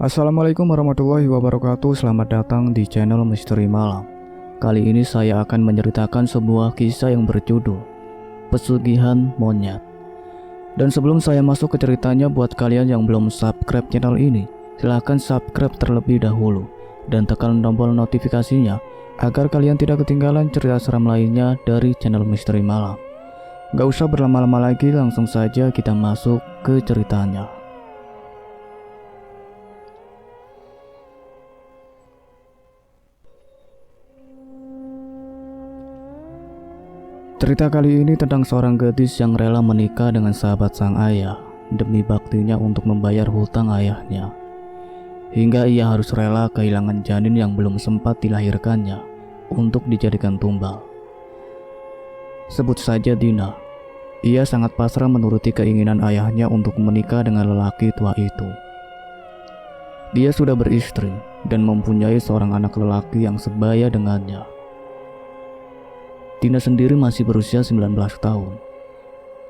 Assalamualaikum warahmatullahi wabarakatuh. Selamat datang di channel Misteri Malam. Kali ini saya akan menceritakan sebuah kisah yang berjudul Pesugihan Monyet. Dan sebelum saya masuk ke ceritanya, buat kalian yang belum subscribe channel ini, silahkan subscribe terlebih dahulu dan tekan tombol notifikasinya agar kalian tidak ketinggalan cerita seram lainnya dari channel Misteri Malam. Gak usah berlama-lama lagi, langsung saja kita masuk ke ceritanya. Cerita kali ini tentang seorang gadis yang rela menikah dengan sahabat sang ayah demi baktinya untuk membayar hutang ayahnya. Hingga ia harus rela kehilangan janin yang belum sempat dilahirkannya untuk dijadikan tumbal. Sebut saja Dina. Ia sangat pasrah menuruti keinginan ayahnya untuk menikah dengan lelaki tua itu. Dia sudah beristri dan mempunyai seorang anak lelaki yang sebaya dengannya. Dina sendiri masih berusia 19 tahun.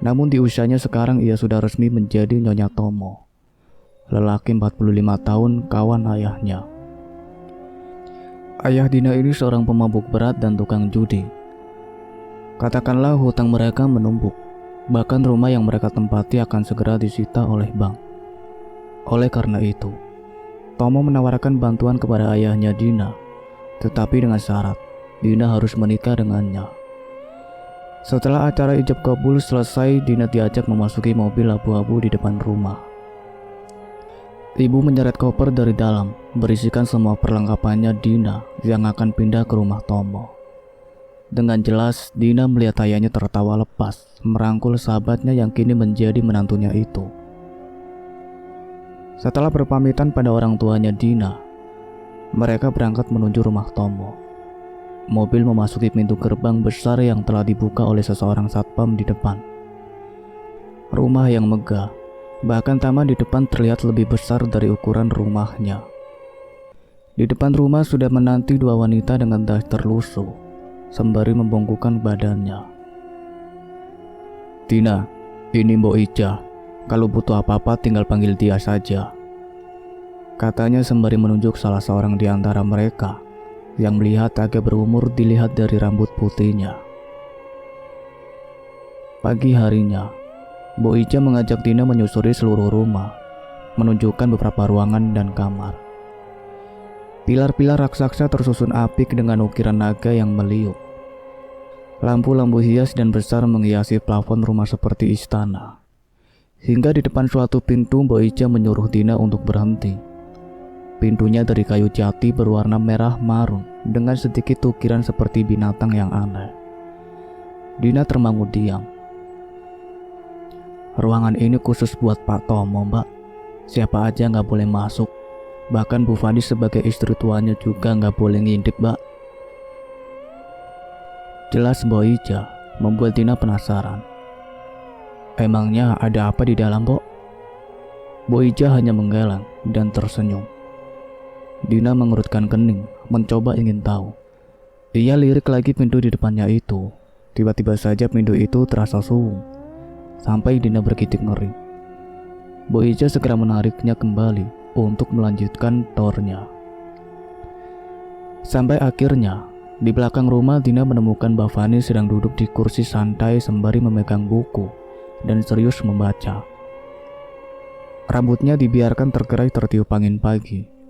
Namun di usianya sekarang ia sudah resmi menjadi Nyonya Tomo, lelaki 45 tahun kawan ayahnya. Ayah Dina ini seorang pemabuk berat dan tukang judi. Katakanlah hutang mereka menumpuk, bahkan rumah yang mereka tempati akan segera disita oleh bank. Oleh karena itu, Tomo menawarkan bantuan kepada ayahnya Dina, tetapi dengan syarat Dina harus menikah dengannya. Setelah acara ijab kabul selesai, Dina diajak memasuki mobil abu-abu di depan rumah. Ibu menyeret koper dari dalam, berisikan semua perlengkapannya Dina yang akan pindah ke rumah Tomo. Dengan jelas, Dina melihat ayahnya tertawa lepas, merangkul sahabatnya yang kini menjadi menantunya itu. Setelah berpamitan pada orang tuanya Dina, mereka berangkat menuju rumah Tomo. Mobil memasuki pintu gerbang besar yang telah dibuka oleh seseorang satpam di depan. Rumah yang megah, bahkan taman di depan terlihat lebih besar dari ukuran rumahnya. Di depan rumah sudah menanti dua wanita dengan daster lusuh, sembari membongkokkan badannya. "Dina, ini Mbok Ica. Kalau butuh apa-apa tinggal panggil dia saja," katanya sembari menunjuk salah seorang di antara mereka yang melihat agak berumur dilihat dari rambut putihnya. Pagi harinya, Mbok Ica mengajak Dina menyusuri seluruh rumah, menunjukkan beberapa ruangan dan kamar. Pilar-pilar raksasa tersusun apik dengan ukiran naga yang meliuk. Lampu-lampu hias dan besar menghiasi plafon rumah seperti istana. Hingga di depan suatu pintu, Mbok Ica menyuruh Dina untuk berhenti. Pintunya dari kayu jati berwarna merah marun dengan sedikit ukiran seperti binatang yang aneh. Dina termangu diam. "Ruangan ini khusus buat Pak Tomo, Mbak. Siapa aja nggak boleh masuk. Bahkan Bu Fandi sebagai istri tuanya juga nggak boleh ngintip, Mbak." Jelas Mbok Ica membuat Dina penasaran. "Emangnya ada apa di dalam, Mbok?" Mbok Ica hanya menggeleng dan tersenyum. Dina mengerutkan kening, mencoba ingin tahu. Ia lirik lagi pintu di depannya itu. Tiba-tiba saja pintu itu terasa suung, sampai Dina bergidik ngeri. Mbok Ica segera menariknya kembali untuk melanjutkan tornya. Sampai akhirnya, di belakang rumah Dina menemukan Mbak Fani sedang duduk di kursi santai sembari memegang buku dan serius membaca. Rambutnya dibiarkan tergerai tertiup angin pagi.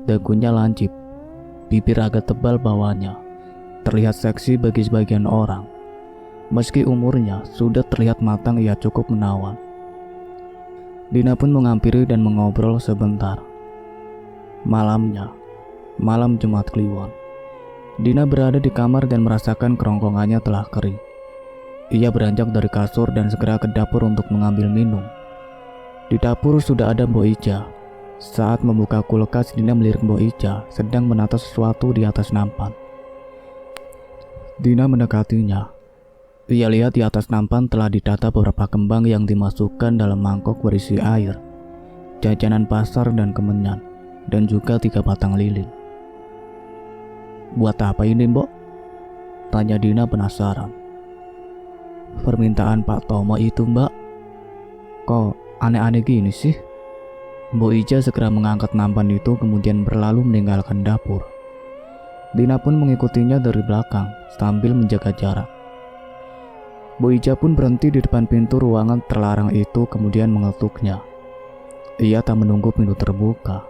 Dagunya lancip, bibir agak tebal bawahnya, terlihat seksi bagi sebagian orang. Meski umurnya sudah terlihat matang, ia cukup menawan. Dina pun menghampiri dan mengobrol sebentar. Malamnya, malam Jumat Kliwon, Dina berada di kamar dan merasakan kerongkongannya telah kering. Ia beranjak dari kasur dan segera ke dapur untuk mengambil minum. Di dapur sudah ada Mbok Ica. Saat membuka kulkas, Dina melirik Mbok Ica sedang menata sesuatu di atas nampan. Dina mendekatinya. Ia lihat di atas nampan telah ditata beberapa kembang yang dimasukkan dalam mangkok berisi air, jajanan pasar dan kemenyan, dan juga 3 batang lilin. "Buat apa ini, Mbok?" tanya Dina penasaran. "Permintaan Pak Tomo itu, Mbak." "Kok aneh-aneh gini sih?" Mbok Ija segera mengangkat nampan itu kemudian berlalu meninggalkan dapur. Dina pun mengikutinya dari belakang sambil menjaga jarak. Mbok Ija pun berhenti di depan pintu ruangan terlarang itu kemudian mengetuknya. Ia tak menunggu pintu terbuka,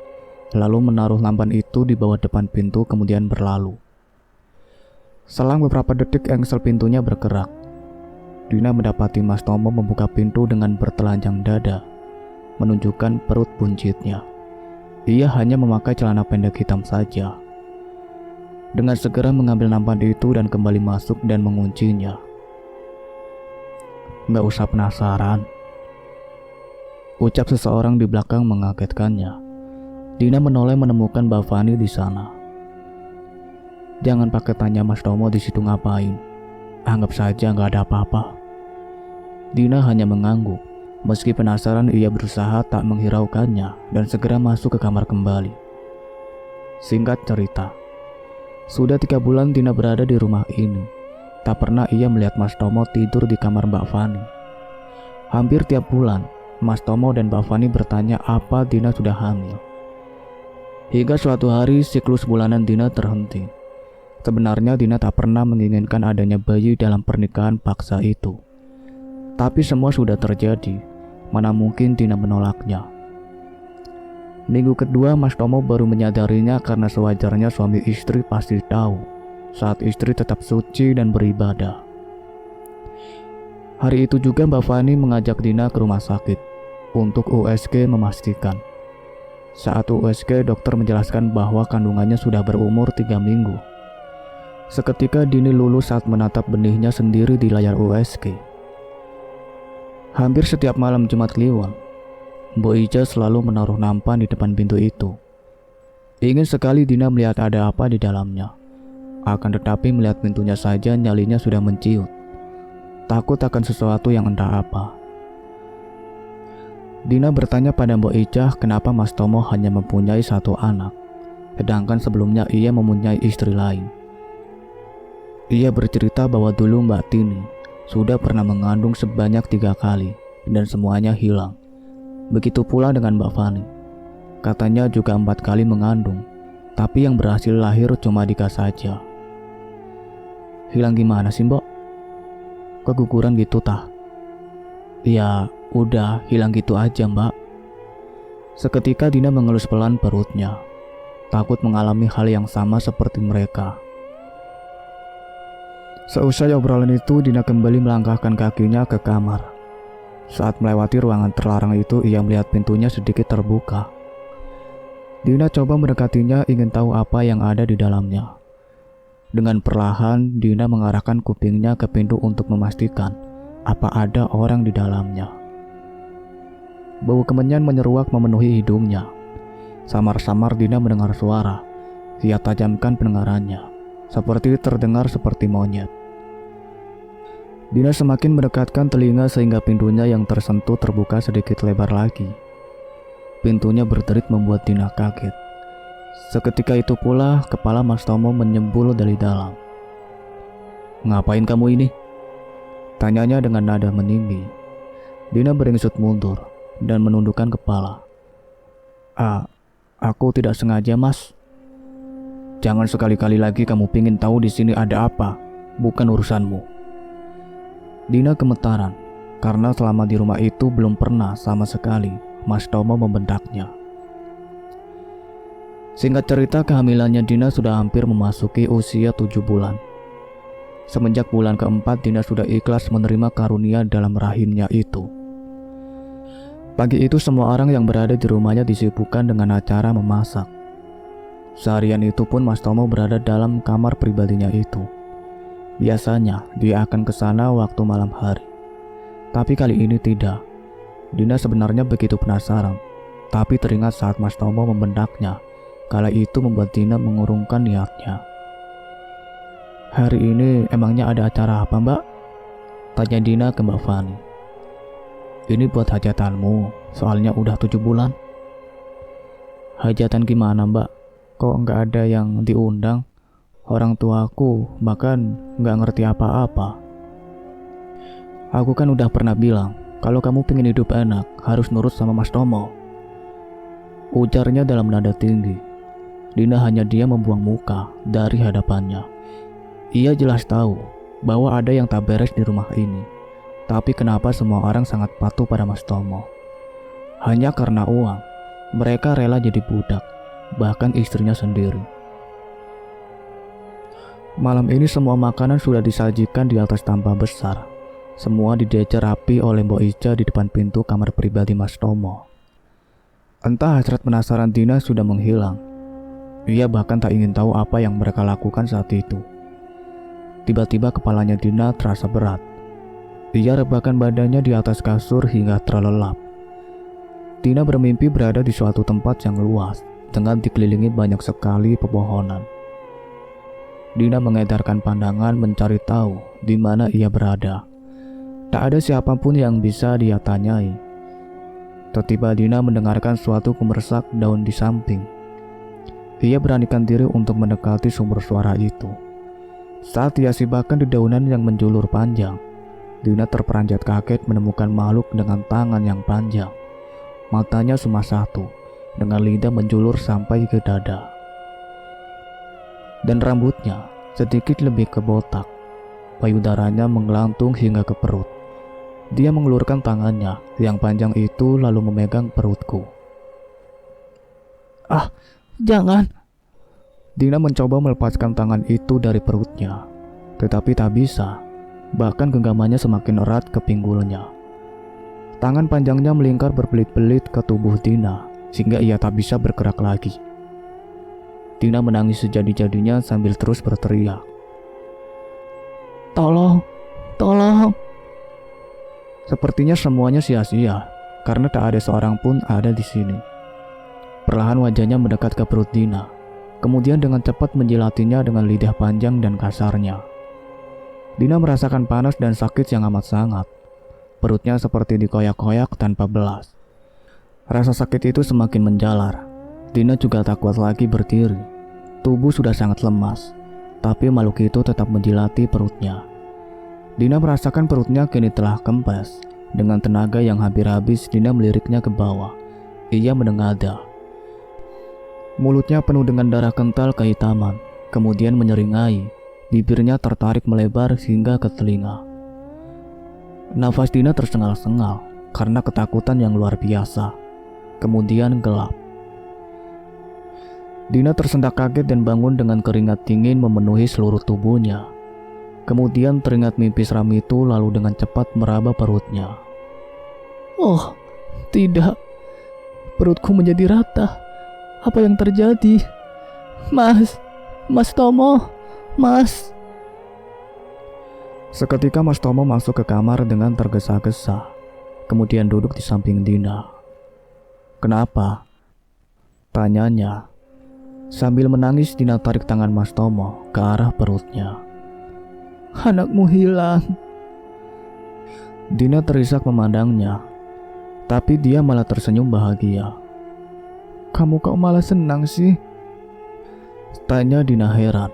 lalu menaruh nampan itu di bawah depan pintu kemudian berlalu. Selang beberapa detik engsel pintunya bergerak. Dina mendapati Mas Tomo membuka pintu dengan bertelanjang dada, menunjukkan perut buncitnya. Ia hanya memakai celana pendek hitam saja. Dengan segera mengambil nampan itu dan kembali masuk dan menguncinya. "Nggak usah penasaran," ucap seseorang di belakang mengagetkannya. Dina menoleh menemukan Mbak Fani di sana. "Jangan pakai tanya Mas Tomo di situ ngapain. Anggap saja nggak ada apa-apa." Dina hanya mengangguk. Meski penasaran, ia berusaha tak menghiraukannya dan segera masuk ke kamar kembali. Singkat cerita, sudah 3 bulan Dina berada di rumah ini. Tak pernah ia melihat Mas Tomo tidur di kamar Mbak Fani. Hampir tiap bulan, Mas Tomo dan Mbak Fani bertanya apa Dina sudah hamil. Hingga suatu hari siklus bulanan Dina terhenti. Sebenarnya Dina tak pernah menginginkan adanya bayi dalam pernikahan paksa itu. Tapi semua sudah terjadi, mana mungkin Dina menolaknya. Minggu kedua Mas Tomo baru menyadarinya karena sewajarnya suami istri pasti tahu saat istri tetap suci dan beribadah. Hari itu juga Mbak Fani mengajak Dina ke rumah sakit untuk USG memastikan. Saat USG, dokter menjelaskan bahwa kandungannya sudah berumur 3 minggu. Seketika Dini lulus saat menatap benihnya sendiri di layar USG. Hampir setiap malam Jumat Kliwon, Mbok Ija selalu menaruh nampan di depan pintu itu. Ingin sekali Dina melihat ada apa di dalamnya. Akan tetapi melihat pintunya saja nyalinya sudah menciut. Takut akan sesuatu yang entah apa. Dina bertanya pada Mbok Ija kenapa Mas Tomo hanya mempunyai 1 anak, sedangkan sebelumnya ia mempunyai istri lain. Ia bercerita bahwa dulu Mbak Tini sudah pernah mengandung sebanyak 3 kali dan semuanya hilang. Begitu pula dengan Mbak Fani. Katanya juga 4 kali mengandung, tapi yang berhasil lahir cuma 3 saja. "Hilang gimana sih, Mbok? Keguguran gitu tah?" "Ya udah, hilang gitu aja, Mbak." Seketika Dina mengelus pelan perutnya, takut mengalami hal yang sama seperti mereka. Seusai obrolan itu, Dina kembali melangkahkan kakinya ke kamar. Saat melewati ruangan terlarang itu, ia melihat pintunya sedikit terbuka. Dina coba mendekatinya ingin tahu apa yang ada di dalamnya. Dengan perlahan, Dina mengarahkan kupingnya ke pintu untuk memastikan apa ada orang di dalamnya. Bau kemenyan menyeruak memenuhi hidungnya. Samar-samar Dina mendengar suara. Ia tajamkan pendengarannya, seperti terdengar seperti monyet. Dina semakin mendekatkan telinga sehingga pintunya yang tersentuh terbuka sedikit lebar lagi. Pintunya berderit membuat Dina kaget. Seketika itu pula kepala Mas Tomo menyembul dari dalam. "Ngapain kamu ini?" tanyanya dengan nada meninggi. Dina beringsut mundur dan menundukkan kepala. Aku tidak sengaja, Mas." "Jangan sekali-kali lagi kamu pingin tahu di sini ada apa, bukan urusanmu." Dina gemetaran karena selama di rumah itu belum pernah sama sekali Mas Tomo membentaknya. Singkat cerita, kehamilannya Dina sudah hampir memasuki usia 7 bulan. Semenjak bulan keempat, Dina sudah ikhlas menerima karunia dalam rahimnya itu. Pagi itu semua orang yang berada di rumahnya disibukkan dengan acara memasak. Seharian itu pun Mas Tomo berada dalam kamar pribadinya itu. Biasanya dia akan ke sana waktu malam hari. Tapi kali ini tidak. Dina sebenarnya begitu penasaran, tapi teringat saat Mas Tomo membendaknya. Kala itu membuat Dina mengurungkan niatnya. "Hari ini emangnya ada acara apa, Mbak?" tanya Dina ke Mbak Fani. "Ini buat hajatanmu, soalnya udah 7 bulan. "Hajatan gimana, Mbak? Kok nggak ada yang diundang? Orang tuaku bahkan nggak ngerti apa-apa." "Aku kan udah pernah bilang, kalau kamu pengen hidup enak, harus nurut sama Mas Tomo." ujarnya dalam nada tinggi. Dina hanya diam membuang muka dari hadapannya. Ia jelas tahu bahwa ada yang tak beres di rumah ini. Tapi kenapa semua orang sangat patuh pada Mas Tomo? Hanya karena uang, mereka rela jadi budak, bahkan istrinya sendiri. Malam ini semua makanan sudah disajikan di atas tampah besar. Semua didecer rapi oleh Mbok Ica di depan pintu kamar pribadi Mas Tomo. Entah hasrat penasaran Dina sudah menghilang. Ia bahkan tak ingin tahu apa yang mereka lakukan saat itu. Tiba-tiba kepalanya Dina terasa berat. Ia rebahkan badannya di atas kasur hingga terlelap. Dina bermimpi berada di suatu tempat yang luas dengan dikelilingi banyak sekali pepohonan. Dina mengedarkan pandangan mencari tahu di mana ia berada. Tak ada siapapun yang bisa dia tanyai. Tiba-tiba Dina mendengarkan suatu gemersak daun di samping. Ia beranikan diri untuk mendekati sumber suara itu. Saat ia sibakan di daunan yang menjulur panjang, Dina terperanjat kaget menemukan makhluk dengan tangan yang panjang. Matanya cuma satu, dengan lidah menjulur sampai ke dada. Dan rambutnya sedikit lebih ke botak. Payudaranya menggelantung hingga ke perut. Dia mengulurkan tangannya yang panjang itu lalu memegang perutku. "Ah, jangan!" Dina mencoba melepaskan tangan itu dari perutnya, tetapi tak bisa. Bahkan genggamannya semakin erat ke pinggulnya. Tangan panjangnya melingkar berbelit-belit ke tubuh Dina, sehingga ia tak bisa bergerak lagi. Dina menangis sejadi-jadinya sambil terus berteriak, "Tolong, tolong!" Sepertinya semuanya sia-sia, karena tak ada seorang pun ada di sini. Perlahan wajahnya mendekat ke perut Dina, kemudian dengan cepat menjilatinya dengan lidah panjang dan kasarnya. Dina merasakan panas dan sakit yang amat sangat. Perutnya seperti dikoyak-koyak tanpa belas. Rasa sakit itu semakin menjalar. Dina juga tak kuat lagi berdiri. Tubuh sudah sangat lemas, tapi makhluk itu tetap menjilati perutnya. Dina merasakan perutnya kini telah kempes. Dengan tenaga yang hampir habis, Dina meliriknya ke bawah. Ia menengadah. Mulutnya penuh dengan darah kental kehitaman, kemudian menyeringai. Bibirnya tertarik melebar hingga ke telinga. Nafas Dina tersengal-sengal karena ketakutan yang luar biasa. Kemudian gelap. Dina tersentak kaget dan bangun dengan keringat dingin memenuhi seluruh tubuhnya. Kemudian teringat mimpi seram itu lalu dengan cepat meraba perutnya. "Oh, tidak. Perutku menjadi rata. Apa yang terjadi? Mas Tomo, Mas." Seketika Mas Tomo masuk ke kamar dengan tergesa-gesa. Kemudian duduk di samping Dina. "Kenapa?" tanyanya. Sambil menangis, Dina tarik tangan Mas Tomo ke arah perutnya. "Anakmu hilang." Dina terisak memandangnya, tapi dia malah tersenyum bahagia. "Kamu kok malah senang sih?" tanya Dina heran.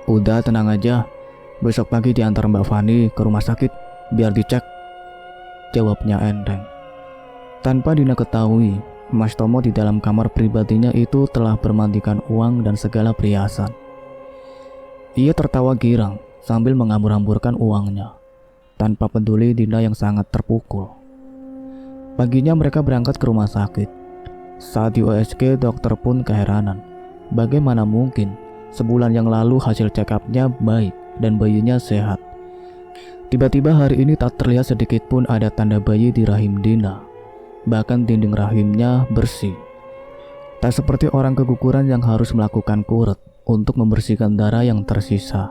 "Udah, tenang aja. Besok pagi diantar Mbak Fani ke rumah sakit biar dicek," jawabnya enteng. Tanpa Dina ketahui, Mas Tomo di dalam kamar pribadinya itu telah bermandikan uang dan segala perhiasan. Ia tertawa girang sambil menghambur-hamburkan uangnya, tanpa peduli Dina yang sangat terpukul. Paginya mereka berangkat ke rumah sakit. Saat di USG, dokter pun keheranan. Bagaimana mungkin sebulan yang lalu hasil check-up-nya baik dan bayinya sehat. Tiba-tiba hari ini tak terlihat sedikit pun ada tanda bayi di rahim Dina. Bahkan dinding rahimnya bersih. Tak seperti orang keguguran yang harus melakukan kurut untuk membersihkan darah yang tersisa.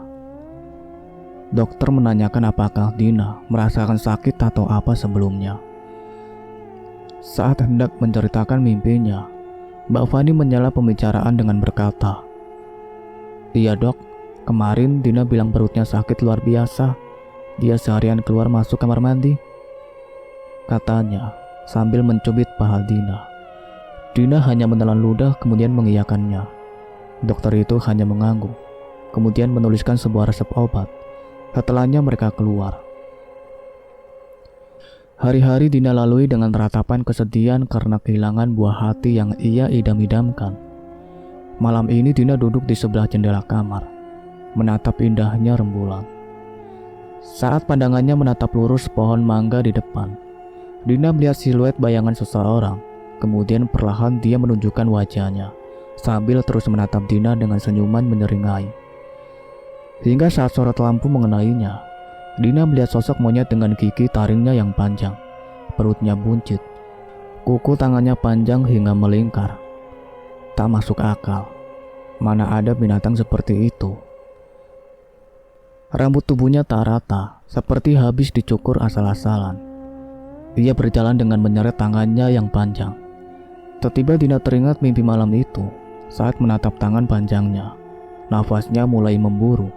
Dokter menanyakan apakah Dina merasakan sakit atau apa sebelumnya. Saat hendak menceritakan mimpinya, Mbak Fani menyela pembicaraan dengan berkata, "Iya dok, kemarin Dina bilang perutnya sakit luar biasa. Dia seharian keluar masuk kamar mandi," katanya sambil mencubit paha Dina. Dina hanya menelan ludah kemudian mengiyakannya. Dokter itu hanya mengangguk, kemudian menuliskan sebuah resep obat. Setelahnya mereka keluar. Hari-hari Dina lalui dengan ratapan kesedihan karena kehilangan buah hati yang ia idam-idamkan. Malam ini Dina duduk di sebelah jendela kamar, menatap indahnya rembulan. Saat pandangannya menatap lurus pohon mangga di depan, Dina melihat siluet bayangan seseorang. Kemudian perlahan dia menunjukkan wajahnya, sambil terus menatap Dina dengan senyuman menyeringai. Hingga saat sorot lampu mengenainya, Dina melihat sosok monyet dengan gigi taringnya yang panjang, perutnya buncit, kuku tangannya panjang hingga melingkar. Tak masuk akal, mana ada binatang seperti itu. Rambut tubuhnya tak rata, seperti habis dicukur asal-asalan. Ia berjalan dengan menyeret tangannya yang panjang. Tiba-tiba Dina teringat mimpi malam itu. Saat menatap tangan panjangnya, nafasnya mulai memburu.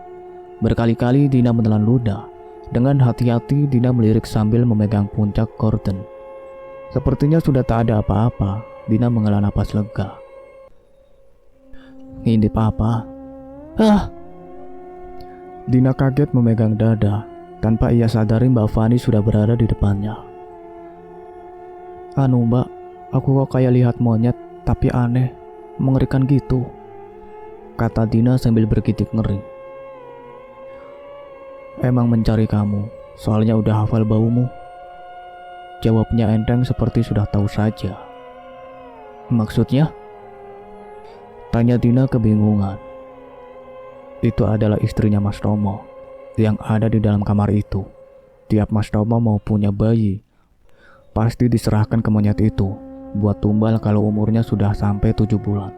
Berkali-kali Dina menelan ludah. Dengan hati-hati Dina melirik sambil memegang puncak gorden. Sepertinya sudah tak ada apa-apa. Dina menghela napas lega. Ngintip apa? Dina kaget memegang dada. Tanpa ia sadari Mbak Fani sudah berada di depannya. Anu Mbak, aku kok kayak lihat monyet, tapi aneh, mengerikan gitu, kata Dina sambil bergidik ngeri. Emang mencari kamu, soalnya udah hafal baumu, jawabnya enteng seperti sudah tahu saja. Maksudnya? Tanya Dina kebingungan. Itu adalah istrinya Mas Tomo yang ada di dalam kamar itu. Tiap Mas Tomo mau punya bayi, pasti diserahkan ke monyet itu buat tumbal kalau umurnya sudah sampai 7 bulan.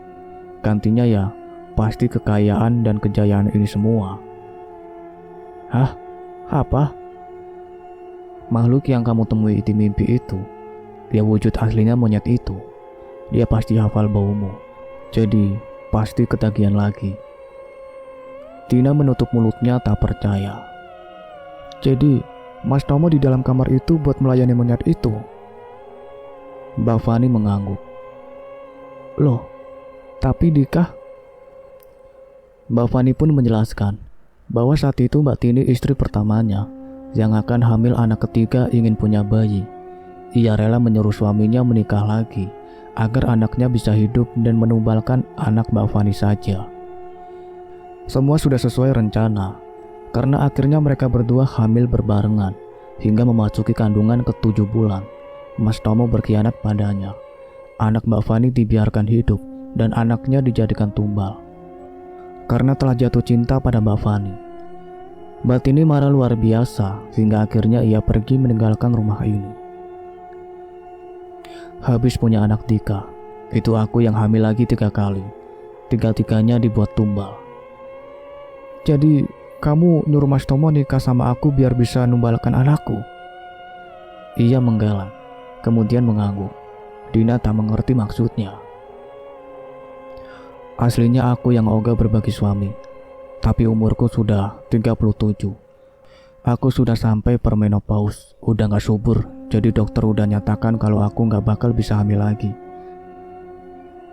Gantinya ya pasti kekayaan dan kejayaan ini semua. Hah? Apa? Makhluk yang kamu temui di mimpi itu, dia wujud aslinya monyet itu. Dia pasti hafal baumu, jadi pasti ketagihan lagi. Dina menutup mulutnya tak percaya. Jadi Mas Tomo di dalam kamar itu buat melayani monyet itu? Mbak Fani mengangguk. Loh, tapi Dika? Mbak Fani pun menjelaskan bahwa saat itu Mbak Tini istri pertamanya yang akan hamil anak ketiga ingin punya bayi. Ia rela menyuruh suaminya menikah lagi agar anaknya bisa hidup dan menumbalkan anak Mbak Fani saja. Semua sudah sesuai rencana, karena akhirnya mereka berdua hamil berbarengan hingga memasuki kandungan ke-7 bulan. Mas Tomo berkhianat padanya. Anak Mbak Fani dibiarkan hidup dan anaknya dijadikan tumbal. Karena telah jatuh cinta pada Mbak Fani, Mbak Tini marah luar biasa hingga akhirnya ia pergi meninggalkan rumah ini. Habis punya anak Dika, itu aku yang hamil lagi 3 kali. Tiga-tiganya dibuat tumbal. Jadi kamu nyuruh Mas Tomo nikah sama aku biar bisa numbalkan anakku? Ia menggeleng, kemudian mengangguk. Dina tak mengerti maksudnya. Aslinya aku yang ogah berbagi suami, tapi umurku sudah 37. Aku sudah sampai permenopause, udah gak subur, jadi dokter udah nyatakan kalau aku gak bakal bisa hamil lagi.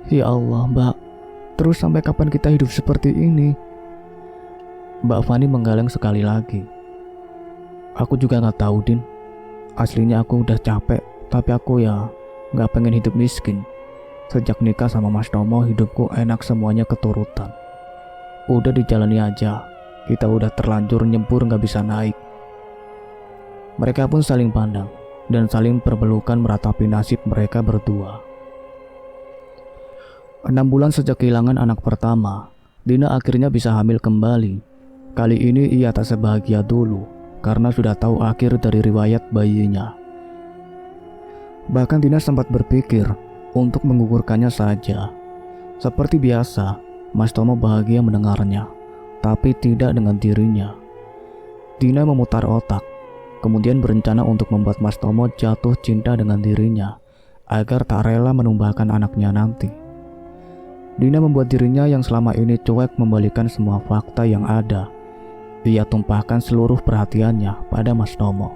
Ya Allah Mbak, terus sampai kapan kita hidup seperti ini? Mbak Fani menggeleng sekali lagi. Aku juga gak tahu Din. Aslinya aku udah capek, tapi aku ya gak pengen hidup miskin. Sejak nikah sama Mas Tomo, hidupku enak semuanya keturutan. Udah dijalani aja, kita udah terlanjur nyebur gak bisa naik. Mereka pun saling pandang dan saling berpelukan meratapi nasib mereka berdua. 6 bulan sejak kehilangan anak pertama, Dina akhirnya bisa hamil kembali. Kali ini ia tak sebahagia dulu karena sudah tahu akhir dari riwayat bayinya. Bahkan Dina sempat berpikir untuk menggugurkannya saja. Seperti biasa, Mas Tomo bahagia mendengarnya, tapi tidak dengan dirinya. Dina memutar otak, kemudian berencana untuk membuat Mas Tomo jatuh cinta dengan dirinya agar tak rela menumbangkan anaknya nanti. Dina membuat dirinya yang selama ini cuek membalikan semua fakta yang ada. Ia tumpahkan seluruh perhatiannya pada Mas Tomo.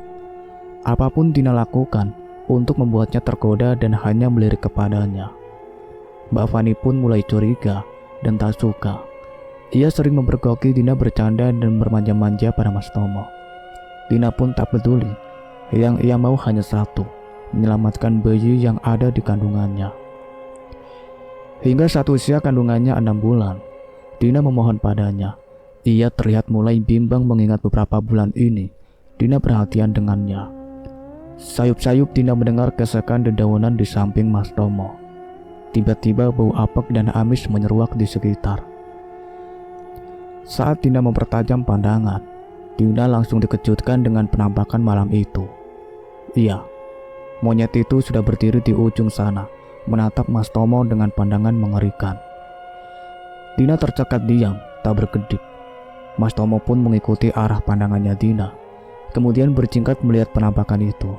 Apapun Dina lakukan untuk membuatnya tergoda dan hanya melirik kepadanya. Mbak Fani pun mulai curiga dan tak suka. Ia sering mempergoki Dina bercanda dan bermanja-manja pada Mas Tomo. Dina pun tak peduli. Yang ia mau hanya satu, menyelamatkan bayi yang ada di kandungannya. Hingga saat usia kandungannya 6 bulan, Dina memohon padanya. Ia terlihat mulai bimbang mengingat beberapa bulan ini Dina perhatian dengannya. Sayup-sayup Dina mendengar gesekan dedaunan di samping Mas Tomo. Tiba-tiba bau apek dan amis menyeruak di sekitar. Saat Dina mempertajam pandangan, Dina langsung dikejutkan dengan penampakan malam itu. Iya, monyet itu sudah berdiri di ujung sana, menatap Mas Tomo dengan pandangan mengerikan. Dina tercekat diam, tak berkedip. Mas Tomo pun mengikuti arah pandangannya Dina, kemudian berjingkat melihat penampakan itu.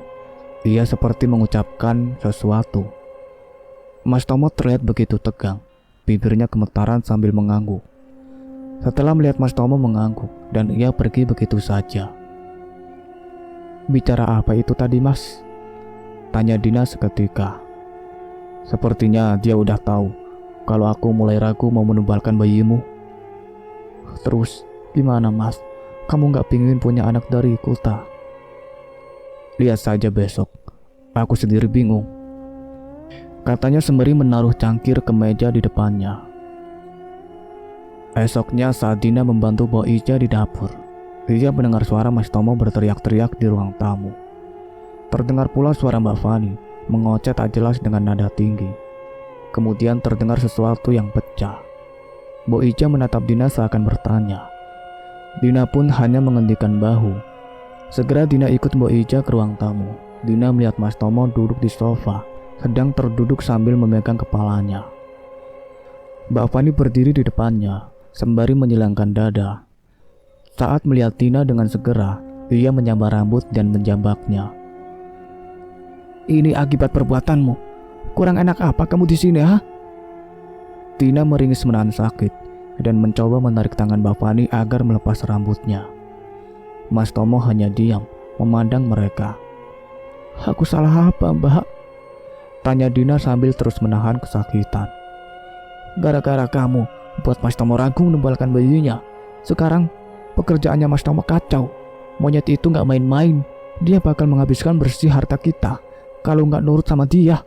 Ia seperti mengucapkan sesuatu. Mas Tomo terlihat begitu tegang, bibirnya gemetaran sambil mengangguk. Setelah melihat Mas Tomo mengangguk, dan ia pergi begitu saja. "Bicara apa itu tadi, Mas?" tanya Dina seketika. "Sepertinya dia udah tahu kalau aku mulai ragu mau menubalkan bayimu." "Terus gimana, Mas? Kamu gak pingin punya anak dariku, tak?" "Lihat saja besok, aku sendiri bingung," katanya sembari menaruh cangkir ke meja di depannya. Esoknya saat Dina membantu Bo Ija di dapur, ia mendengar suara Mas Tomo berteriak-teriak di ruang tamu. Terdengar pula suara Mbak Fani mengoceh tak jelas dengan nada tinggi. Kemudian terdengar sesuatu yang pecah. Bo Ija menatap Dina seakan bertanya. Dina pun hanya mengendikkan bahu. Segera Dina ikut Bo Ija ke ruang tamu. Dina melihat Mas Tomo duduk di sofa, sedang terduduk sambil memegang kepalanya. Mbak Fani berdiri di depannya, sembari menyilangkan dada. Saat melihat Dina dengan segera, ia menyambar rambut dan menjambaknya. "Ini akibat perbuatanmu. Kurang enak apa kamu di sini, ha?" Dina meringis menahan sakit dan mencoba menarik tangan Mbak Fani agar melepas rambutnya. Mas Tomo hanya diam, memandang mereka. "Aku salah apa, Mbak?" tanya Dina sambil terus menahan kesakitan. "Gara-gara kamu buat Mas Tomo ragu menubalkan bayinya. Sekarang pekerjaannya Mas Tomo kacau. Monyet itu gak main-main. Dia bakal menghabiskan bersih harta kita kalau gak nurut sama dia,"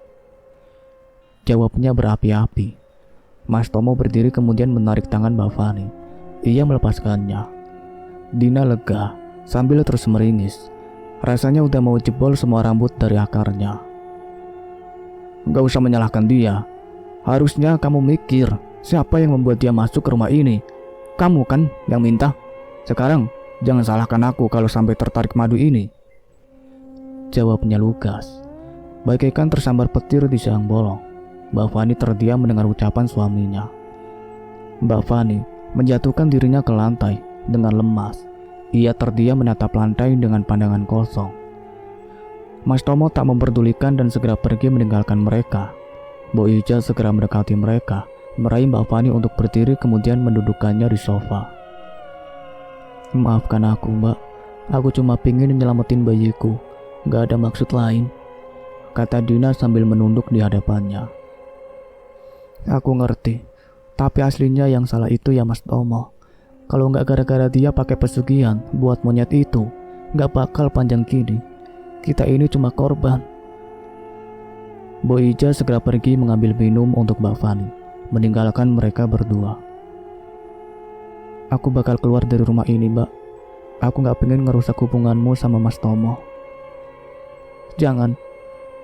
jawabnya berapi-api. Mas Tomo berdiri kemudian menarik tangan Mbak Fani. Ia melepaskannya. Dina lega sambil terus meringis. Rasanya udah mau jebol semua rambut dari akarnya. "Gak usah menyalahkan dia. Harusnya kamu mikir siapa yang membuat dia masuk ke rumah ini. Kamu kan yang minta. Sekarang jangan salahkan aku kalau sampai tertarik madu ini," jawabnya lugas, bagaikan tersambar petir di siang bolong. Mbak Fani terdiam mendengar ucapan suaminya. Mbak Fani menjatuhkan dirinya ke lantai dengan lemas. Ia terdiam menatap lantai dengan pandangan kosong. Mas Tomo tak memperdulikan dan segera pergi meninggalkan mereka. Bo Ija segera mendekati mereka, meraih Mbak Fani untuk berdiri kemudian mendudukkannya di sofa. "Maafkan aku, Mbak. Aku cuma pingin nyelamatin bayiku. Gak ada maksud lain," kata Dina sambil menunduk di hadapannya. "Aku ngerti, tapi aslinya yang salah itu ya Mas Tomo. Kalau nggak gara-gara dia pakai pesugihan buat monyet itu, nggak bakal panjang gini. Kita ini cuma korban." Bo Ija segera pergi mengambil minum untuk Mbak Fani, meninggalkan mereka berdua. "Aku bakal keluar dari rumah ini, Mbak. Aku nggak pengen ngerusak hubunganmu sama Mas Tomo." "Jangan,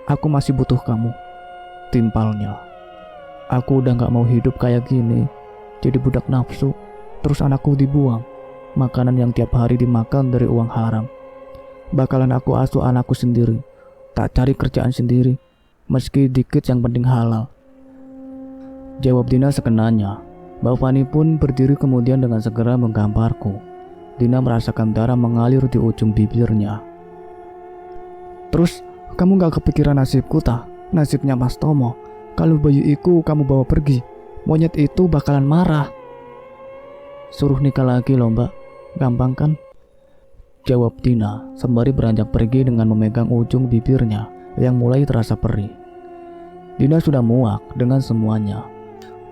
aku masih butuh kamu," timpalnya. "Aku udah gak mau hidup kayak gini, jadi budak nafsu, terus anakku dibuang, makanan yang tiap hari dimakan dari uang haram. Bakalan aku asuh anakku sendiri, tak cari kerjaan sendiri, meski dikit yang penting halal," jawab Dina sekenanya. Mbak Fani pun berdiri kemudian dengan segera menggamparku. Dina merasakan darah mengalir di ujung bibirnya. "Terus kamu gak kepikiran nasibku tak? Nasibnya Mas Tomo. Kalau bayi itu kamu bawa pergi, monyet itu bakalan marah. Suruh nikah lagi loh, Mbak. Gampang kan?" jawab Dina sembari beranjak pergi dengan memegang ujung bibirnya yang mulai terasa perih. Dina sudah muak dengan semuanya.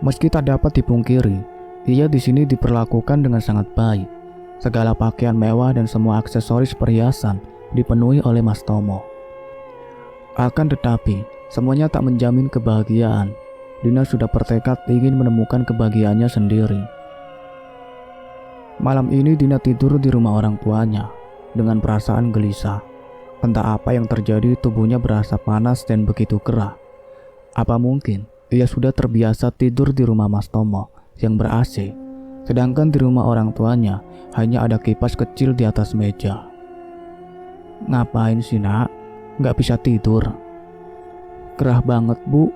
Meski tak dapat dipungkiri, ia di sini diperlakukan dengan sangat baik. Segala pakaian mewah dan semua aksesoris perhiasan dipenuhi oleh Mas Tomo. Akan tetapi, semuanya tak menjamin kebahagiaan. Dina sudah bertekad ingin menemukan kebahagiaannya sendiri. Malam ini Dina tidur di rumah orang tuanya dengan perasaan gelisah. Entah apa yang terjadi, tubuhnya berasa panas dan begitu gerah. Apa mungkin ia sudah terbiasa tidur di rumah Mas Tomo yang ber-AC, sedangkan di rumah orang tuanya hanya ada kipas kecil di atas meja. "Ngapain sih, Nak? Nggak bisa tidur?" "Gerah banget, Bu,"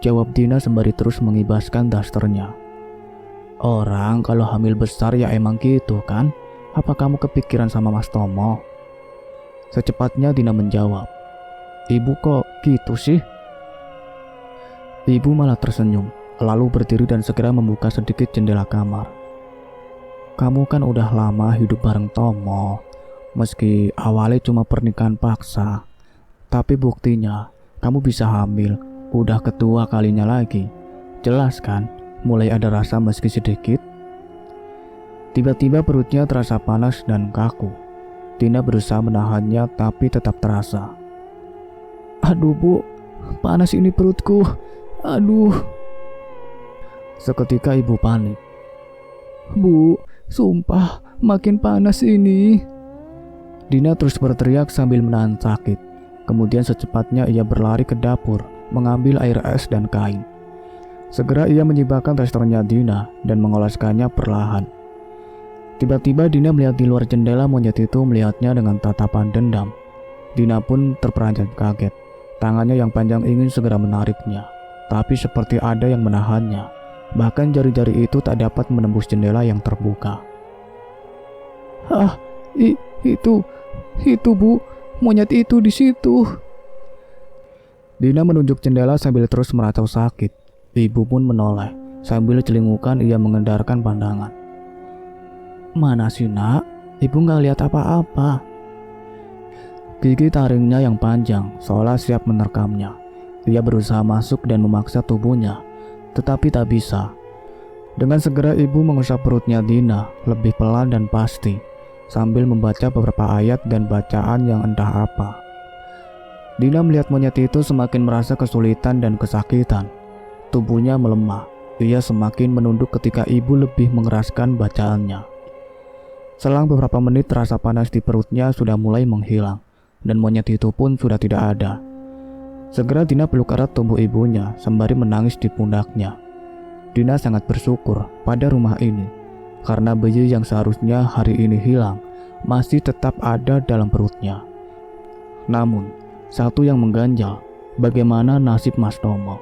jawab Dina sembari terus mengibaskan dasternya. "Orang kalau hamil besar ya emang gitu kan? Apa kamu kepikiran sama Mas Tomo?" Secepatnya Dina menjawab. "Ibu kok gitu sih?" Ibu malah tersenyum, lalu berdiri dan segera membuka sedikit jendela kamar. "Kamu kan udah lama hidup bareng Tomo. Meski awalnya cuma pernikahan paksa, tapi buktinya kamu bisa hamil udah kedua kalinya lagi. Jelas kan, mulai ada rasa meski sedikit." Tiba-tiba perutnya terasa panas dan kaku. Dina berusaha menahannya tapi tetap terasa. "Aduh Bu, panas ini perutku. Aduh." Seketika ibu panik. "Bu, sumpah makin panas ini." Dina terus berteriak sambil menahan sakit. Kemudian secepatnya ia berlari ke dapur, mengambil air es dan kain. Segera ia menyibakkan dasternya Dina dan mengoleskannya perlahan. Tiba-tiba Dina melihat di luar jendela monyet itu melihatnya dengan tatapan dendam. Dina pun terperanjat kaget. Tangannya yang panjang ingin segera menariknya, tapi seperti ada yang menahannya. Bahkan jari-jari itu tak dapat menembus jendela yang terbuka. "Ah, itu Bu, monyet itu di situ." Dina menunjuk jendela sambil terus meracau sakit. Ibu pun menoleh. Sambil celingukan ia mengendarkan pandangan. "Mana sih, Nak? Ibu nggak lihat apa-apa." Gigi taringnya yang panjang seolah siap menerkamnya. Ia berusaha masuk dan memaksa tubuhnya, tetapi tak bisa. Dengan segera ibu mengusap perutnya Dina lebih pelan dan pasti, sambil membaca beberapa ayat dan bacaan yang entah apa. Dina melihat monyet itu semakin merasa kesulitan dan kesakitan. Tubuhnya melemah. Ia semakin menunduk ketika ibu lebih mengeraskan bacaannya. Selang beberapa menit rasa panas di perutnya sudah mulai menghilang, dan monyet itu pun sudah tidak ada. Segera Dina peluk erat tubuh ibunya sembari menangis di pundaknya. Dina sangat bersyukur pada rumah ini, karena bayi yang seharusnya hari ini hilang masih tetap ada dalam perutnya. Namun, satu yang mengganjal, bagaimana nasib Mas Tomo.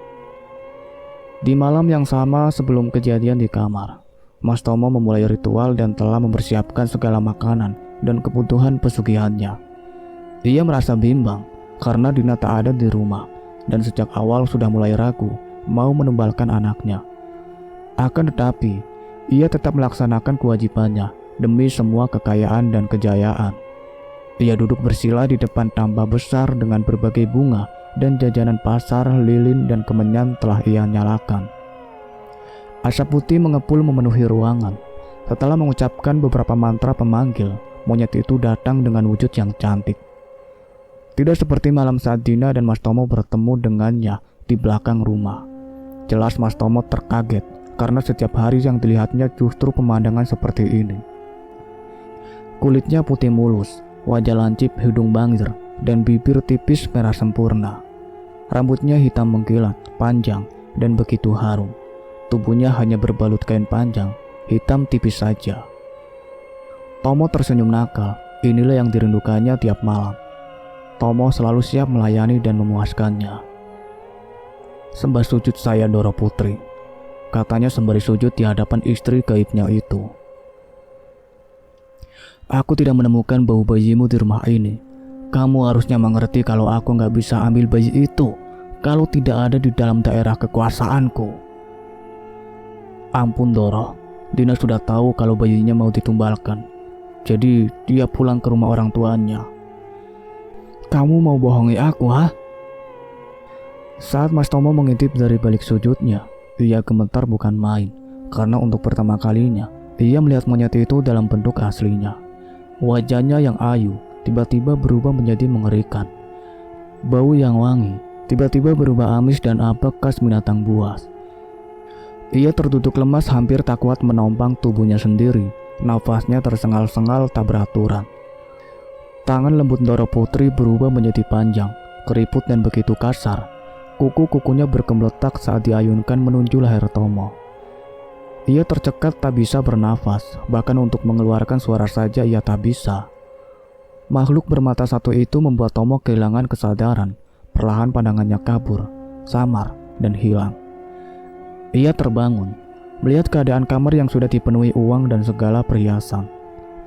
Di malam yang sama sebelum kejadian di kamar, Mas Tomo memulai ritual dan telah mempersiapkan segala makanan dan kebutuhan pesugihannya. Ia merasa bimbang karena Dina tak ada di rumah dan sejak awal sudah mulai ragu mau menumbalkan anaknya. Akan tetapi, ia tetap melaksanakan kewajibannya demi semua kekayaan dan kejayaan. Ia duduk bersila di depan tambah besar dengan berbagai bunga dan jajanan pasar, lilin dan kemenyan telah ia nyalakan. Asap putih mengepul memenuhi ruangan. Setelah mengucapkan beberapa mantra pemanggil, monyet itu datang dengan wujud yang cantik. Tidak seperti malam saat Dina dan Mas Tomo bertemu dengannya di belakang rumah. Jelas Mas Tomo terkaget karena setiap hari yang dilihatnya justru pemandangan seperti ini. Kulitnya putih mulus, wajah lancip, hidung bangir, dan bibir tipis merah sempurna. Rambutnya hitam mengkilat, panjang, dan begitu harum. Tubuhnya hanya berbalut kain panjang, hitam tipis saja. Tomo tersenyum nakal, inilah yang dirindukannya tiap malam. Tomo selalu siap melayani dan memuaskannya. "Sembah sujud saya Doro Putri," katanya sembari sujud di hadapan istri gaibnya itu. "Aku tidak menemukan bau bayimu di rumah ini. Kamu harusnya mengerti kalau aku nggak bisa ambil bayi itu kalau tidak ada di dalam daerah kekuasaanku." "Ampun Doro, Dina sudah tahu kalau bayinya mau ditumbalkan. Jadi dia pulang ke rumah orang tuanya." "Kamu mau bohongi aku, ha?" Saat Mas Tomo mengintip dari balik sujudnya, ia gemetar bukan main, karena untuk pertama kalinya ia melihat monyet itu dalam bentuk aslinya. Wajahnya yang ayu tiba-tiba berubah menjadi mengerikan. Bau yang wangi tiba-tiba berubah amis dan apek khas binatang buas. Ia terduduk lemas hampir tak kuat menompang tubuhnya sendiri. Nafasnya tersengal-sengal tak beraturan. Tangan lembut Doro Putri berubah menjadi panjang, keriput dan begitu kasar. Kuku-kukunya bergembletak saat diayunkan menuju leher Tomo. Ia tercekat tak bisa bernafas, bahkan untuk mengeluarkan suara saja ia tak bisa. Makhluk bermata satu itu membuat Tomo kehilangan kesadaran. Perlahan pandangannya kabur, samar, dan hilang. Ia terbangun, melihat keadaan kamar yang sudah dipenuhi uang dan segala perhiasan.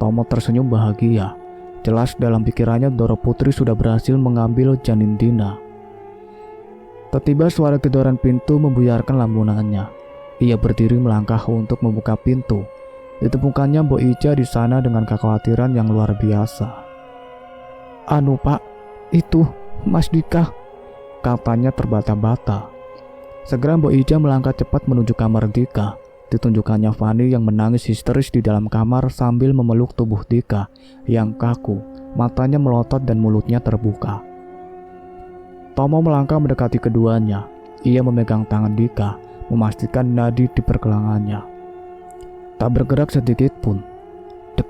Tomo tersenyum bahagia. Jelas dalam pikirannya Doro Putri sudah berhasil mengambil janin Dina. Tiba-tiba suara gedoran pintu membuyarkan lambunannya. Ia berdiri melangkah untuk membuka pintu. Ditemukannya Mbok Ija di sana dengan kekhawatiran yang luar biasa. "Anu Pak, itu Mas Dika," katanya terbata-bata. Segera Mbok Ija melangkah cepat menuju kamar Dika. Ditunjukkannya Fani yang menangis histeris di dalam kamar sambil memeluk tubuh Dika yang kaku, matanya melotot dan mulutnya terbuka. Tomo melangkah mendekati keduanya. Ia memegang tangan Dika, memastikan nadi di pergelangannya. Tak bergerak sedikit pun. Dek,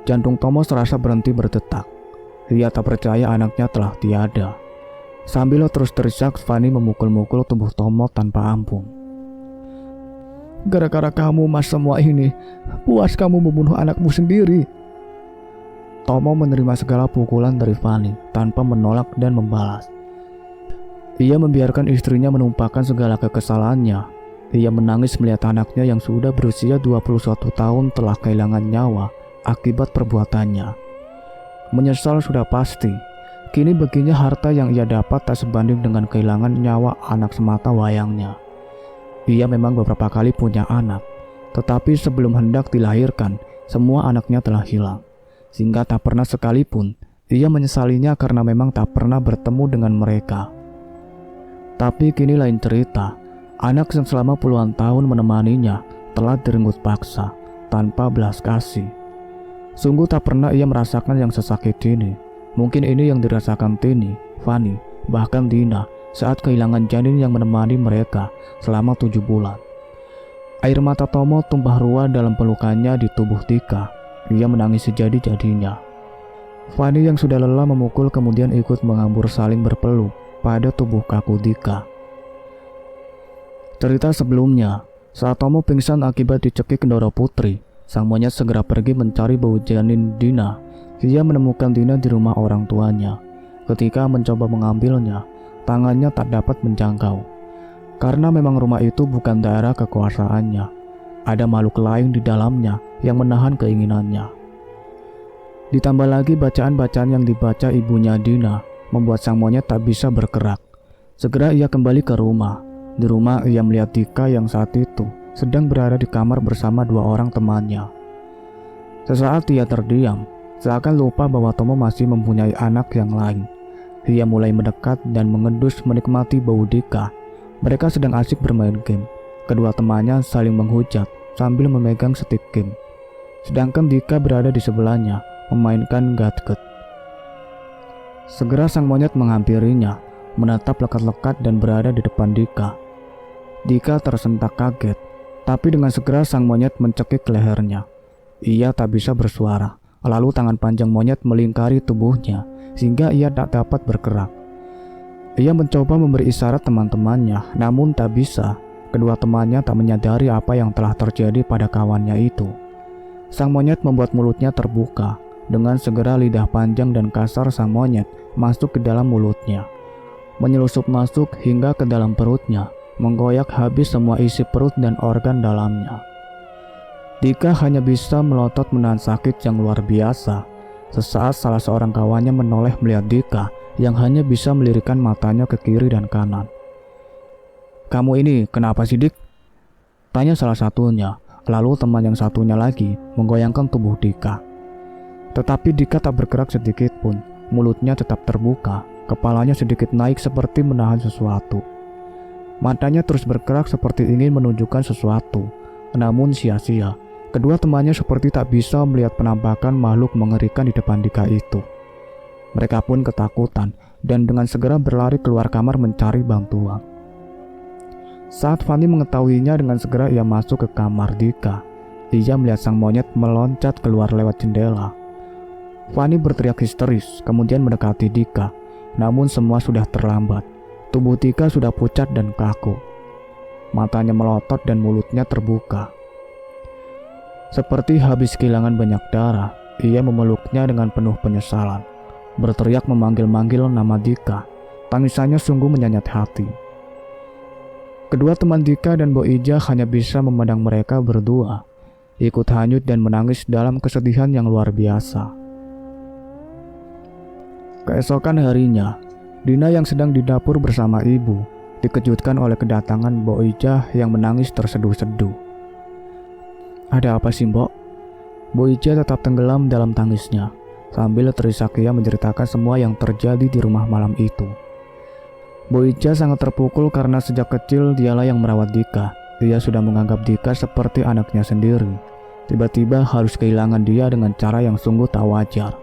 jantung Tomo serasa berhenti berdetak. Ia tak percaya anaknya telah tiada. Sambil terus terisak, Fani memukul-mukul tubuh Tomo tanpa ampun. "Gara-gara kamu Mas semua ini. Puas kamu membunuh anakmu sendiri." Tomo menerima segala pukulan dari Fani tanpa menolak dan membalas. Ia membiarkan istrinya menumpahkan segala kekesalannya. Ia menangis melihat anaknya yang sudah berusia 21 tahun telah kehilangan nyawa akibat perbuatannya. Menyesal sudah pasti. Kini baginya harta yang ia dapat tak sebanding dengan kehilangan nyawa anak semata wayangnya. Ia memang beberapa kali punya anak, tetapi sebelum hendak dilahirkan, semua anaknya telah hilang. Sehingga tak pernah sekalipun ia menyesalinya karena memang tak pernah bertemu dengan mereka. Tapi kini lain cerita. Anak yang selama puluhan tahun menemaninya telah direnggut paksa, tanpa belas kasih. Sungguh tak pernah ia merasakan yang sesakit ini. Mungkin ini yang dirasakan Tini, Fani, bahkan Dina saat kehilangan janin yang menemani mereka selama 7 bulan. Air mata Tomo tumpah ruah dalam pelukannya di tubuh Dika. Ia menangis sejadi-jadinya. Fani yang sudah lelah memukul kemudian ikut mengambur saling berpeluk pada tubuh kaku Dika. Cerita sebelumnya, saat Tomo pingsan akibat dicekik Doro Putri, sang monyet segera pergi mencari bau janin Dina. Ia menemukan Dina di rumah orang tuanya. Ketika mencoba mengambilnya, tangannya tak dapat menjangkau. Karena memang rumah itu bukan daerah kekuasaannya. Ada makhluk lain di dalamnya yang menahan keinginannya. Ditambah lagi bacaan-bacaan yang dibaca ibunya Dina membuat sang monyet tak bisa bergerak. Segera ia kembali ke rumah. Di rumah ia melihat Dika yang saat itu sedang berada di kamar bersama 2 orang temannya. Sesaat ia terdiam, seakan lupa bahwa Tomo masih mempunyai anak yang lain. Ia mulai mendekat dan mengendus menikmati bau Dika. Mereka sedang asik bermain game. Kedua temannya saling menghujat sambil memegang stick game. Sedangkan Dika berada di sebelahnya memainkan gadget. Segera sang monyet menghampirinya, menatap lekat-lekat dan berada di depan Dika. Dika tersentak kaget, tapi dengan segera sang monyet mencekik lehernya. Ia tak bisa bersuara, lalu tangan panjang monyet melingkari tubuhnya sehingga ia tak dapat bergerak. Ia mencoba memberi isyarat teman-temannya, namun tak bisa. Kedua temannya tak menyadari apa yang telah terjadi pada kawannya itu. Sang monyet membuat mulutnya terbuka. Dengan segera lidah panjang dan kasar sang monyet masuk ke dalam mulutnya, menyelusup masuk hingga ke dalam perutnya, menggoyak habis semua isi perut dan organ dalamnya. Dika hanya bisa melotot menahan sakit yang luar biasa. Sesaat salah seorang kawannya menoleh melihat Dika yang hanya bisa melirikkan matanya ke kiri dan kanan. "Kamu ini kenapa sih, Dik?" tanya salah satunya. Lalu teman yang satunya lagi menggoyangkan tubuh Dika. Tetapi Dika tak bergerak sedikit pun. Mulutnya tetap terbuka, kepalanya sedikit naik seperti menahan sesuatu. Matanya terus bergerak seperti ingin menunjukkan sesuatu, namun sia-sia. Kedua temannya seperti tak bisa melihat penampakan makhluk mengerikan di depan Dika itu. Mereka pun ketakutan dan dengan segera berlari keluar kamar mencari bantuan. Saat Fanny mengetahuinya, dengan segera ia masuk ke kamar Dika. Ia melihat sang monyet meloncat keluar lewat jendela. Fanny berteriak histeris, kemudian mendekati Dika. Namun semua sudah terlambat. Tubuh Dika sudah pucat dan kaku. Matanya melotot dan mulutnya terbuka. Seperti habis kehilangan banyak darah, ia memeluknya dengan penuh penyesalan. Berteriak memanggil-manggil nama Dika. Tangisannya sungguh menyayat hati. Kedua teman Dika dan Bo Ija hanya bisa memandang mereka berdua, ikut hanyut dan menangis dalam kesedihan yang luar biasa. Keesokan harinya, Dina yang sedang di dapur bersama ibu dikejutkan oleh kedatangan Bo Ija yang menangis terseduh-seduh. "Ada apa sih, Mbok?" Bo Ija tetap tenggelam dalam tangisnya, sambil terisak ia menceritakan semua yang terjadi di rumah malam itu. Bo Ija sangat terpukul karena sejak kecil dialah yang merawat Dika. Dia sudah menganggap Dika seperti anaknya sendiri. Tiba-tiba harus kehilangan dia dengan cara yang sungguh tak wajar.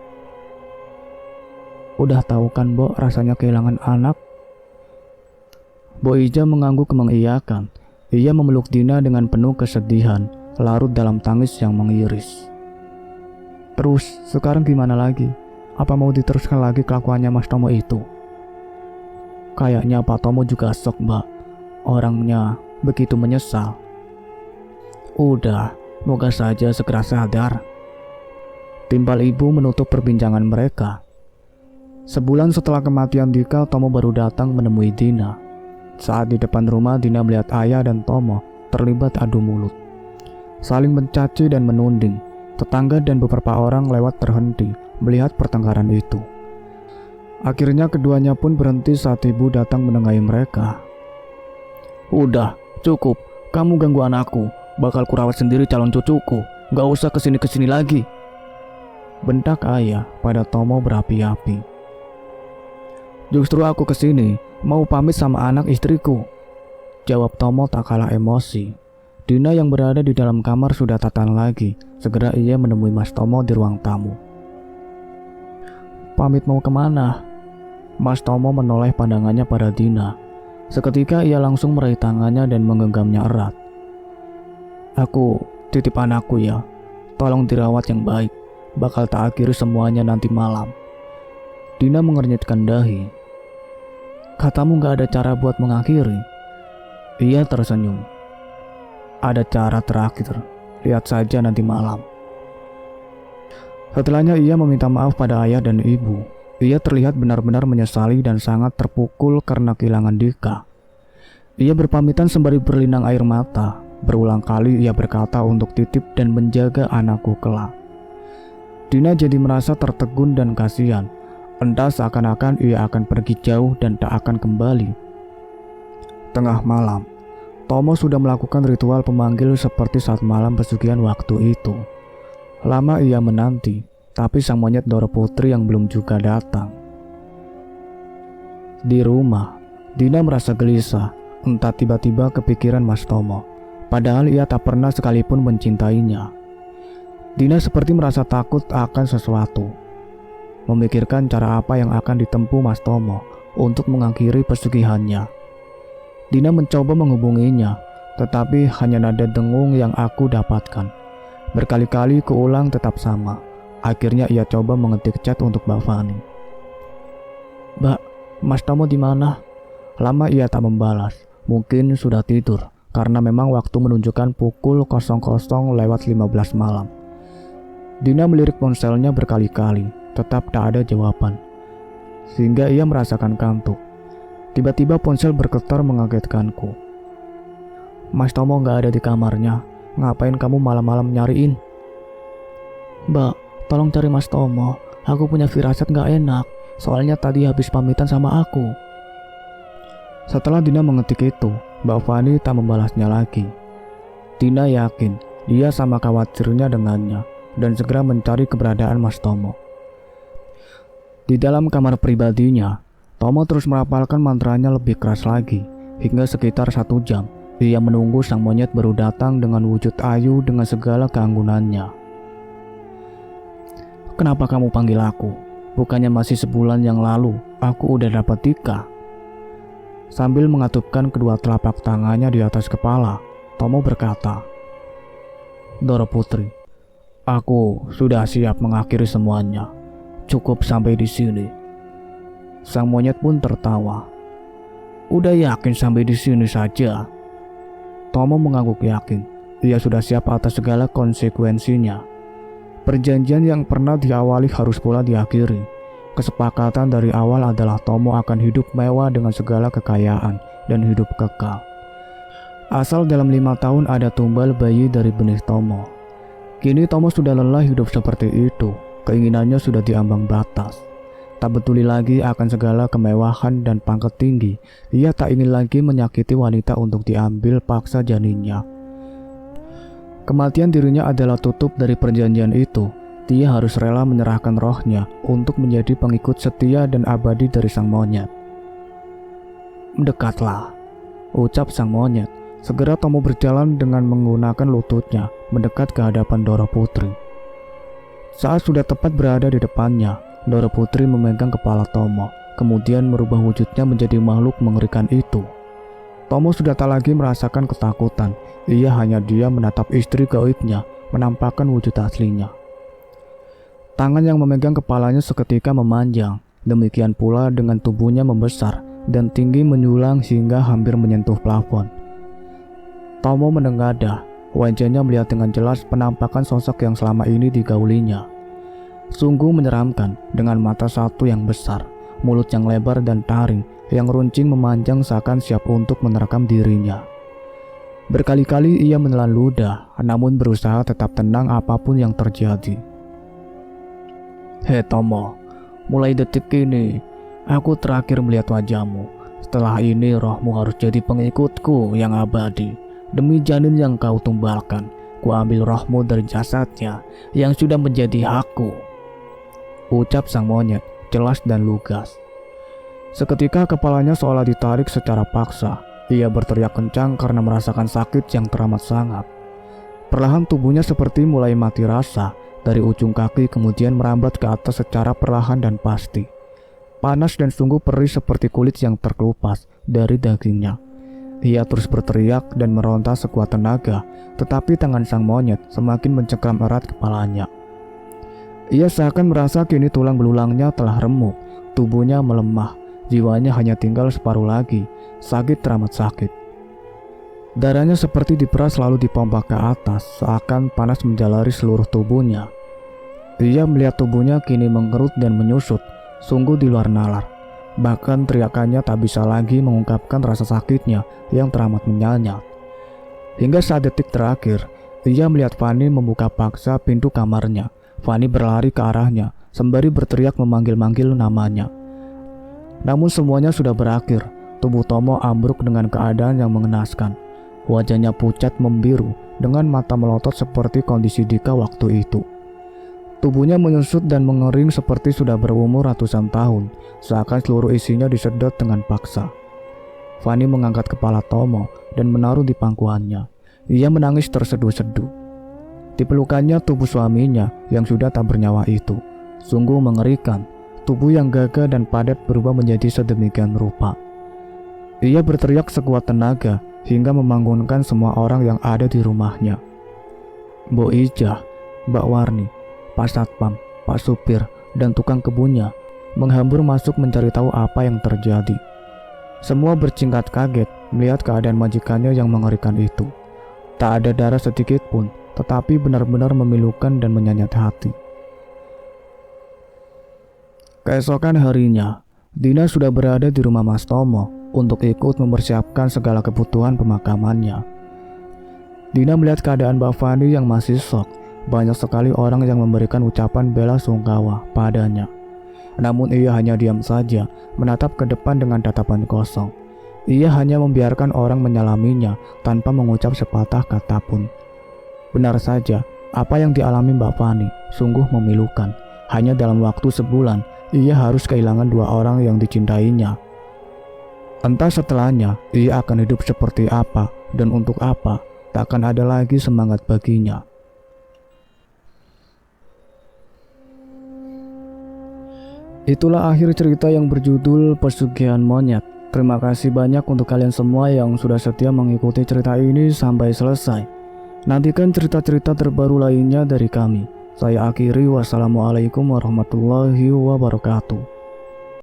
"Udah tahu kan, Bo, rasanya kehilangan anak?" Bo Ija mengangguk mengiyakan. Ia memeluk Dina dengan penuh kesedihan, larut dalam tangis yang mengiris. "Terus, sekarang gimana lagi? Apa mau diteruskan lagi kelakuannya Mas Tomo itu?" "Kayaknya Pak Tomo juga shock, Mbak. Orangnya begitu menyesal." "Udah, moga saja segera sadar." Timpal ibu menutup perbincangan mereka. Sebulan setelah kematian Dika, Tomo baru datang menemui Dina. Saat di depan rumah, Dina melihat ayah dan Tomo terlibat adu mulut, saling mencaci dan menuding. Tetangga dan beberapa orang lewat terhenti melihat pertengkaran itu. Akhirnya keduanya pun berhenti saat ibu datang menengahi mereka. "Udah, cukup. Kamu ganggu anakku. Bakal kurawat sendiri calon cucuku. Gak usah kesini-kesini lagi," bentak ayah pada Tomo berapi-api. "Justru aku kesini mau pamit sama anak istriku," jawab Tomo tak kalah emosi. Dina yang berada di dalam kamar sudah tak tahan lagi. Segera ia menemui Mas Tomo di ruang tamu. "Pamit mau kemana?" Mas Tomo menoleh pandangannya pada Dina. Seketika ia langsung meraih tangannya dan menggenggamnya erat. "Aku titip anakku ya. Tolong dirawat yang baik. Bakal tak akhiri semuanya nanti malam." Dina mengernyitkan dahi. "Katamu gak ada cara buat mengakhiri?" Ia tersenyum. "Ada cara terakhir. Lihat saja nanti malam." Setelahnya ia meminta maaf pada ayah dan ibu. Ia terlihat benar-benar menyesali dan sangat terpukul karena kehilangan Dika. Ia berpamitan sembari berlinang air mata. Berulang kali ia berkata untuk titip dan menjaga anakku kelak. Dina jadi merasa tertegun dan kasihan. Entah seakan-akan ia akan pergi jauh dan tak akan kembali. Tengah malam, Tomo sudah melakukan ritual pemanggil seperti saat malam pesugihan waktu itu. Lama ia menanti, tapi sang monyet Doro Putri yang belum juga datang. Di rumah, Dina merasa gelisah, entah tiba-tiba kepikiran Mas Tomo, padahal ia tak pernah sekalipun mencintainya. Dina seperti merasa takut akan sesuatu, memikirkan cara apa yang akan ditempuh Mas Tomo untuk mengakhiri pesugihannya. Dina mencoba menghubunginya, tetapi hanya nada dengung yang aku dapatkan. Berkali-kali keulang tetap sama. Akhirnya ia coba mengetik chat untuk Mbak Fanny. "Mbak, Mas Tomo di mana?" Lama ia tak membalas. Mungkin sudah tidur, karena memang waktu menunjukkan pukul 00:15 malam. Dina melirik ponselnya berkali-kali, tetap tak ada jawaban, sehingga ia merasakan kantuk. Tiba-tiba ponsel bergetar mengagetkanku. "Mas Tomo gak ada di kamarnya. Ngapain kamu malam-malam nyariin?" "Mbak, tolong cari Mas Tomo. Aku punya firasat gak enak. Soalnya tadi habis pamitan sama aku." Setelah Dina mengetik itu, Mbak Fanny tak membalasnya lagi. Dina yakin dia sama khawatirnya dengannya dan segera mencari keberadaan Mas Tomo. Di dalam kamar pribadinya, Tomo terus merapalkan mantranya lebih keras lagi. Hingga sekitar 1 jam, ia menunggu sang monyet baru datang dengan wujud ayu dengan segala keanggunannya. "Kenapa kamu panggil aku? Bukannya masih sebulan yang lalu aku udah dapat nikah. Sambil mengatupkan kedua telapak tangannya di atas kepala, Tomo berkata, Doro Putri, aku sudah siap mengakhiri semuanya. Cukup sampai di sini. Sang monyet pun tertawa. Udah yakin sampai di sini saja? Tomo mengangguk yakin. Ia sudah siap atas segala konsekuensinya. Perjanjian yang pernah diawali harus pula diakhiri. Kesepakatan dari awal adalah Tomo akan hidup mewah dengan segala kekayaan dan hidup kekal. Asal dalam 5 tahun ada tumbal bayi dari benih Tomo. Kini Tomo sudah lelah hidup seperti itu. Keinginannya sudah diambang batas. Tak peduli lagi akan segala kemewahan dan pangkat tinggi. Ia tak ingin lagi menyakiti wanita untuk diambil paksa janinnya. Kematian dirinya adalah tutup dari perjanjian itu. Dia harus rela menyerahkan rohnya untuk menjadi pengikut setia dan abadi dari sang monyet. Mendekatlah, ucap sang monyet. Segera Tomo berjalan dengan menggunakan lututnya mendekat ke hadapan Doro Putri. Saat sudah tepat berada di depannya, Doro Putri memegang kepala Tomo, kemudian merubah wujudnya menjadi makhluk mengerikan itu. Tomo sudah tak lagi merasakan ketakutan. Ia hanya diam menatap istri gaibnya, menampakkan wujud aslinya. Tangan yang memegang kepalanya seketika memanjang, demikian pula dengan tubuhnya membesar dan tinggi menyulang hingga hampir menyentuh plafon. Tomo menengadah, wajahnya melihat dengan jelas penampakan sosok yang selama ini digaulinya. Sungguh menyeramkan, dengan mata satu yang besar, mulut yang lebar dan taring, yang runcing memanjang seakan siap untuk menerkam dirinya. Berkali-kali ia menelan ludah, namun berusaha tetap tenang apapun yang terjadi. Hei Tomo, mulai detik ini, aku terakhir melihat wajahmu. Setelah ini rohmu harus jadi pengikutku yang abadi. Demi janin yang kau tumbalkan, ku ambil rohmu dari jasadnya yang sudah menjadi hakku. Ucap sang monyet, jelas dan lugas. Seketika kepalanya seolah ditarik secara paksa. Ia berteriak kencang karena merasakan sakit yang teramat sangat. Perlahan tubuhnya seperti mulai mati rasa. Dari ujung kaki kemudian merambat ke atas secara perlahan dan pasti. Panas dan sungguh perih seperti kulit yang terkelupas dari dagingnya. Ia terus berteriak dan meronta sekuat tenaga, tetapi tangan sang monyet semakin mencengkram erat kepalanya. Ia seakan merasa kini tulang belulangnya telah remuk, tubuhnya melemah, jiwanya hanya tinggal separuh lagi. Sakit teramat sakit. Darahnya seperti diperas lalu dipompa ke atas, seakan panas menjalari seluruh tubuhnya. Ia melihat tubuhnya kini mengerut dan menyusut, sungguh di luar nalar. Bahkan teriakannya tak bisa lagi mengungkapkan rasa sakitnya yang teramat menyanyat. Hingga saat detik terakhir, ia melihat Fanny membuka paksa pintu kamarnya. Fanny berlari ke arahnya, sembari berteriak memanggil-manggil namanya. Namun semuanya sudah berakhir. Tubuh Tomo ambruk dengan keadaan yang mengenaskan. Wajahnya pucat membiru dengan mata melotot seperti kondisi Dika waktu itu. Tubuhnya menyusut dan mengering seperti sudah berumur ratusan tahun, seakan seluruh isinya disedot dengan paksa. Fanny mengangkat kepala Tomo dan menaruh di pangkuannya. Ia menangis terseduh-seduh. Dipelukannya tubuh suaminya yang sudah tak bernyawa itu. Sungguh mengerikan. Tubuh yang gagah dan padat berubah menjadi sedemikian rupa. Ia berteriak sekuat tenaga hingga membangunkan semua orang yang ada di rumahnya. Mbok Ijah, Mbak Warni, Pak Satpam, Pak Supir, dan tukang kebunnya menghambur masuk mencari tahu apa yang terjadi. Semua bercingkat kaget melihat keadaan majikannya yang mengerikan itu. Tak ada darah sedikit pun, tetapi benar-benar memilukan dan menyayat hati. Keesokan harinya, Dina sudah berada di rumah Mas Tomo untuk ikut mempersiapkan segala kebutuhan pemakamannya. Dina melihat keadaan Mbak Fanny yang masih shock. Banyak sekali orang yang memberikan ucapan bela sungkawa padanya. Namun ia hanya diam saja, menatap ke depan dengan tatapan kosong. Ia hanya membiarkan orang menyalaminya tanpa mengucap sepatah kata pun. Benar saja, apa yang dialami Mbak Fanny sungguh memilukan. Hanya dalam waktu sebulan, ia harus kehilangan 2 orang yang dicintainya. Entah setelahnya, ia akan hidup seperti apa dan untuk apa, tak akan ada lagi semangat baginya. Itulah akhir cerita yang berjudul Pesugihan Monyet. Terima kasih banyak untuk kalian semua yang sudah setia mengikuti cerita ini sampai selesai. Nantikan cerita-cerita terbaru lainnya dari kami. Saya akhiri, wassalamualaikum warahmatullahi wabarakatuh.